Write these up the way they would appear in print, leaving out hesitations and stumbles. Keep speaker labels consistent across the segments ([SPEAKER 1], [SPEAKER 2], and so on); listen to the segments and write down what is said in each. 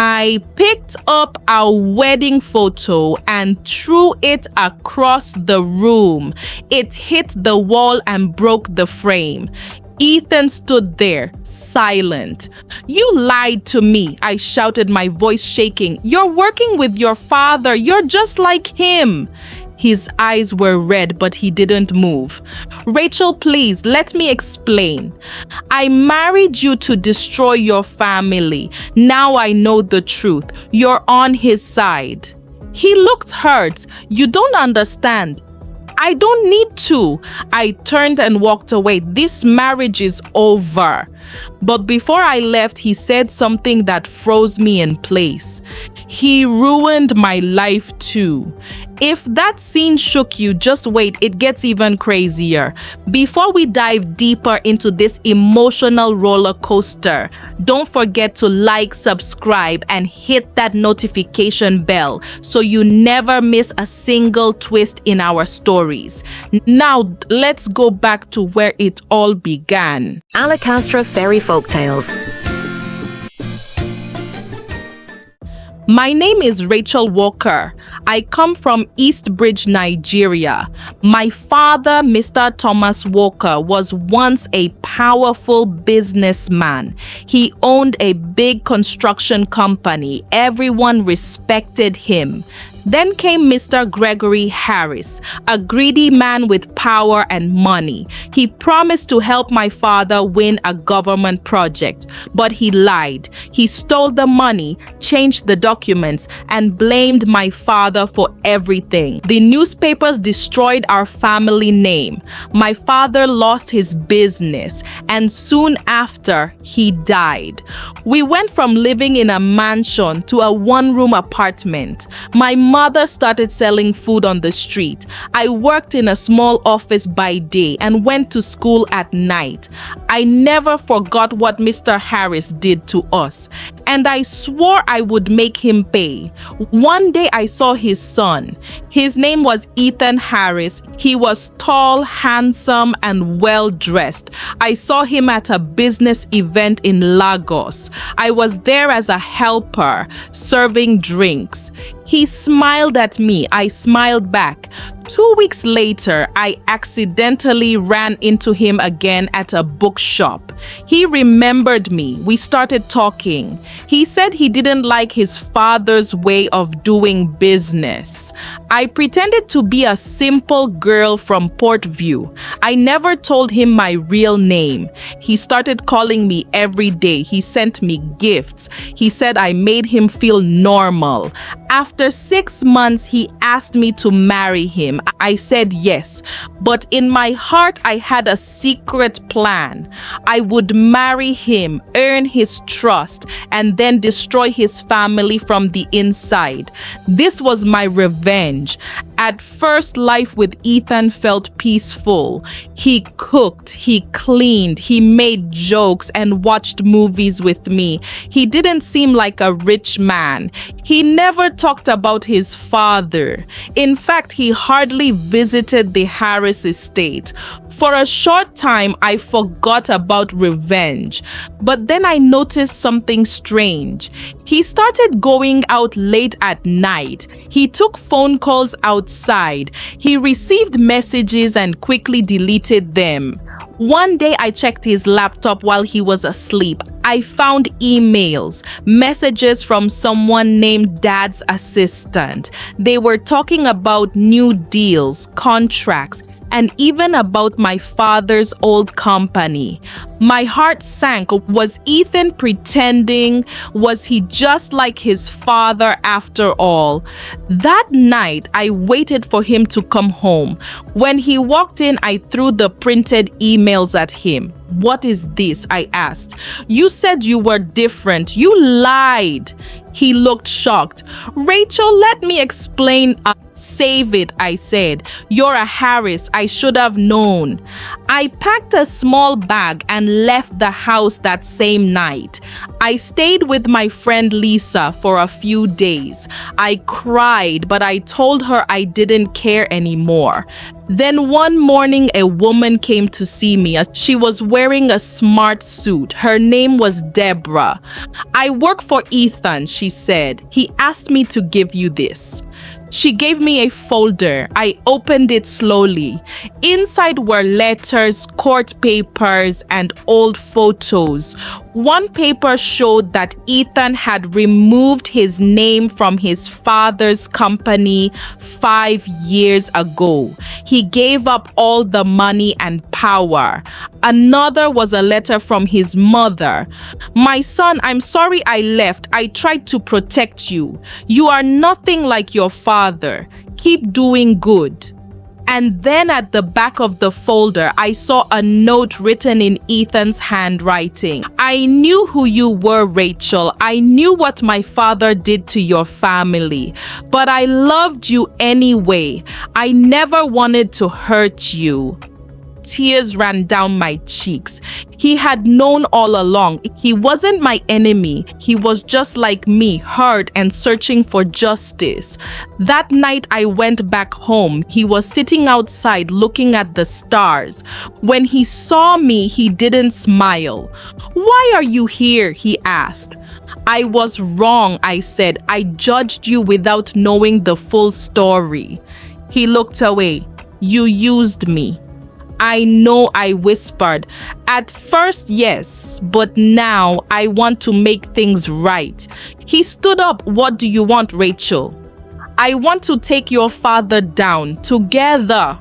[SPEAKER 1] I picked up our wedding photo and threw it across the room. It hit the wall and broke the frame. Ethan stood there, silent. "You lied to me," I shouted, my voice shaking. "You're working with your father. You're just like him." His eyes were red, but he didn't move. "Rachel, please, let me explain. I married you to destroy your family. Now I know the truth. You're on his side." He looked hurt. "You don't understand. I don't need to." I turned and walked away. "This marriage is over." But before I left, he said something that froze me in place. "He ruined my life too." If that scene shook you, just wait, it gets even crazier. Before we dive deeper into this emotional roller coaster, don't forget to like, subscribe, and hit that notification bell so you never miss a single twist in our stories. Now, let's go back to where it all began.
[SPEAKER 2] Alakaztra Fairy Folktales.
[SPEAKER 1] My name is Rachel Walker. I come from East Bridge, Nigeria. My father, Mr. Thomas Walker, was once a powerful businessman. He owned a big construction company. Everyone respected him. Then came Mr. Gregory Harris, a greedy man with power and money. He promised to help my father win a government project, but he lied. He stole the money, changed the documents, and blamed my father for everything. The newspapers destroyed our family name. My father lost his business, and soon after, he died. We went from living in a mansion to a one-room apartment. My mother started selling food on the street. I worked in a small office by day and went to school at night. I never forgot what Mr. Harris did to us, and I swore I would make him pay. One day I saw his son. His name was Ethan Harris. He was tall, handsome, and well-dressed. I saw him at a business event in Lagos. I was there as a helper, serving drinks. He smiled at me. I smiled back. 2 weeks later, I accidentally ran into him again at a bookshop. He remembered me. We started talking. He said he didn't like his father's way of doing business. I pretended to be a simple girl from Portview. I never told him my real name. He started calling me every day. He sent me gifts. He said I made him feel normal. After 6 months, he asked me to marry him. I said yes, but in my heart, I had a secret plan. I would marry him, earn his trust, and then destroy his family from the inside. This was my revenge. At first, life with Ethan felt peaceful. He cooked, he cleaned, he made jokes and watched movies with me. He didn't seem like a rich man. He never talked about his father. In fact, he hardly visited the Harris estate. For a short time, I forgot about revenge. But then I noticed something strange. He started going out late at night. He took phone calls outside. He received messages and quickly deleted them. One day I checked his laptop while he was asleep. I found emails, messages from someone named Dad's assistant. They were talking about new deals, contracts, and even about my father's old company. My heart sank. Was Ethan pretending? Was he just like his father after all? That night, I waited for him to come home. When he walked in, I threw the printed emails at him. "What is this?" I asked. "You said you were different. You lied." He looked shocked. "Rachel, let me explain." Save it, I said. You're a Harris. I should have known. I packed a small bag and left the house that same night. I stayed with my friend Lisa for a few days. I cried, but I told her I didn't care anymore. Then one morning, a woman came to see me. She was wearing a smart suit. Her name was Deborah. I work for Ethan, she said. He asked me to give you this. She gave me a folder. I opened it slowly. Inside were letters, court papers, and old photos. One paper showed that Ethan had removed his name from his father's company 5 years ago. He gave up all the money and power. Another was a letter from his mother. My son, I'm sorry I left. I tried to protect you. You are nothing like your father. Keep doing good. And then at the back of the folder, I saw a note written in Ethan's handwriting. I knew who you were, Rachel. I knew what my father did to your family. But I loved you anyway. I never wanted to hurt you. Tears ran down my cheeks. He had known all along. He wasn't my enemy. He was just like me, hurt and searching for justice. That night I went back home. He was sitting outside looking at the stars. When he saw me, he didn't smile. "Why are you here?" he asked. "I was wrong," I said. "I judged you without knowing the full story." He looked away. "You used me." "I know," I whispered. "At first, yes, but now I want to make things right." He stood up. "What do you want, Rachel?" "I want to take your father down together."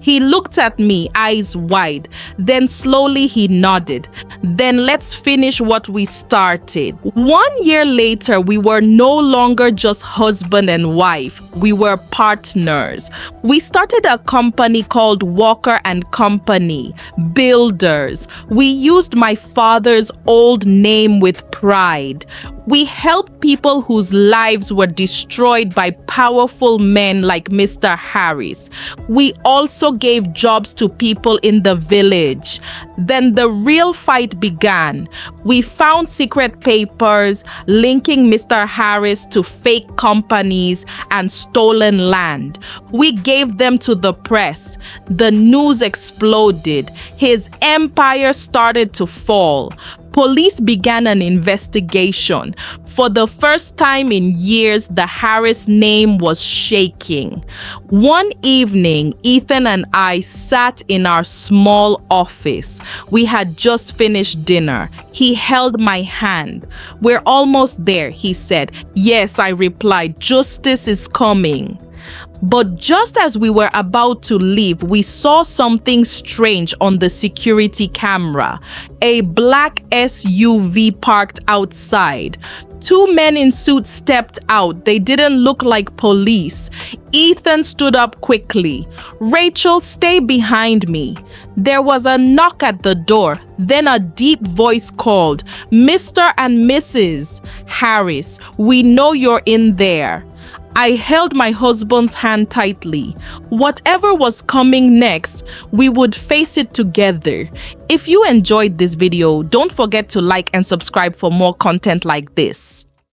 [SPEAKER 1] He looked at me, eyes wide. Then slowly he nodded. "Then let's finish what we started." 1 year later, we were no longer just husband and wife. We were partners. We started a company called Walker and Company, builders. We used my father's old name with pride. We helped people whose lives were destroyed by powerful men like Mr. Harris. We also gave jobs to people in the village. Then the real fight began. We found secret papers linking Mr. Harris to fake companies and stolen land. We gave them to the press. The news exploded. His empire started to fall. Police began an investigation. For the first time in years, the Harris name was shaking. One evening, Ethan and I sat in our small office. We had just finished dinner. He held my hand. "We're almost there," he said. "Yes," I replied. "Justice is coming." But just as we were about to leave, we saw something strange on the security camera. A black SUV parked outside. 2 men in suits stepped out. They didn't look like police. Ethan stood up quickly. "Rachel, stay behind me." There was a knock at the door. Then a deep voice called, "Mr. and Mrs. Harris, we know you're in there." I held my husband's hand tightly. Whatever was coming next, we would face it together. If you enjoyed this video, don't forget to like and subscribe for more content like this.